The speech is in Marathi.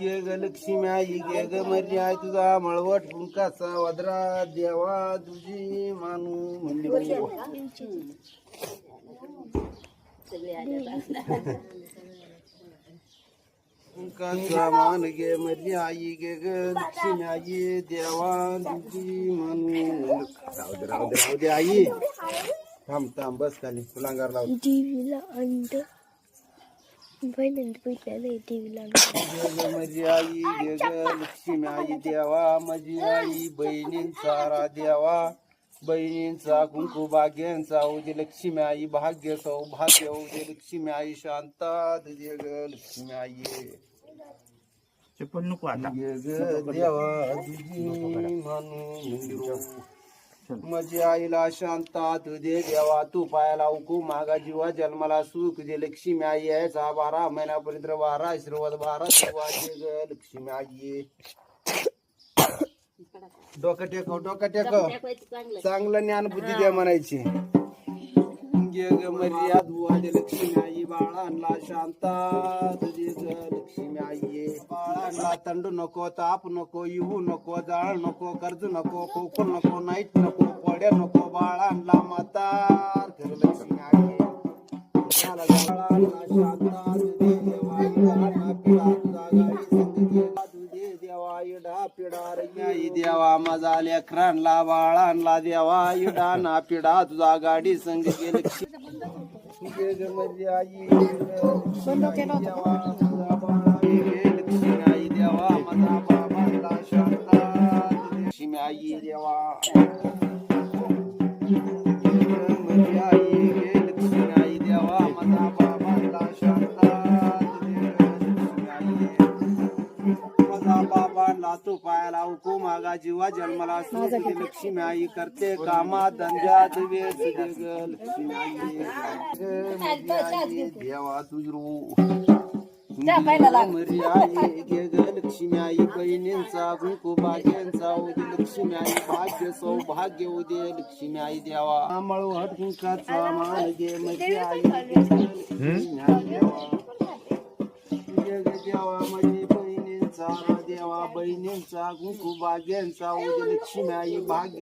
गे ग लक्ष्मी आई गे ग मर्या तुझा मळवट कुंकाचा वदरा देवा तुझी मानू म्हणली कुंकाचा मान गे मर्या आई गे ग लक्ष्मी आई देवा तुझी मानू राहू दे आई थांब थांब बस खाली फुलांगार लाव टीव्हीला अंड टीव्हीला माझी आई गे ग लक्ष्मी आई देवा माझी आई बहिणींचा रा देवा बहिणींचा कुंकू भाग्यांचा उदे लक्ष्मी आई भाग्य सौभाग्य उदे लक्ष्मी आई शांता तुझे ग लक्ष्मी आई चप्पल नको आता गे ग देवा तुझी मानू माझी आईला शांता तुझे देवा तू पायाला उकू मागा जीवा जन्माला सुख दे लक्ष्मी आई यायचा 12 महिन्यापर्यंत 12 आशीर्वाद 12 सेवा दे ग लक्ष्मी आई डोकं टेकव चांगलं ज्ञान बुद्धी द्या म्हणायची गे ग मर्याद बुवा दे लक्ष्मी आई बाळांना शांता तुझे ग लक्ष्मी आई बाळांना तंडू नको ताप नको येऊ नको जाळ नको कर्ज नको खोकल नको नाईट नको पड्या नको बाळांना म्हातार कर लक्ष्मी आई बाळांना शांता तुझे देवा बाळांना पिढा तुझा गाडी संगती तुझे देवा इडा पिढा रंगाई देवा माझा लेकरांना बाळांना देवा इडा ना पिढा तुझा गाडी संग गे लक्ष्मी गे ग माझी आई देवा तुझा बाळा गे लक्ष्मी आई देवा माझा बाबांना शांता लक्ष्मी आई देवा माझी आई गे लक्ष्मी आई देवा माझा बाबांना शांता बाबांना तू पायाला उकू मागा जीवा जन्माला सुख लक्ष्मी आई करते कामा धंद्यात वेच लक्ष्मी आई देवा तुझरू मरी आई गे ग लक्ष्मी आई बहिणींचा कुंकू भाग्यांचा उदे लक्ष्मी आई भाग्य सौभाग्य उदे लक्ष्मी आई देवा मळवट कुंकाचा मान गे मरी आई देवा माझी बहिणींचा देवा बहिणींचा कुंकू भाग्यांचा उदे लक्ष्मी आई भाग्य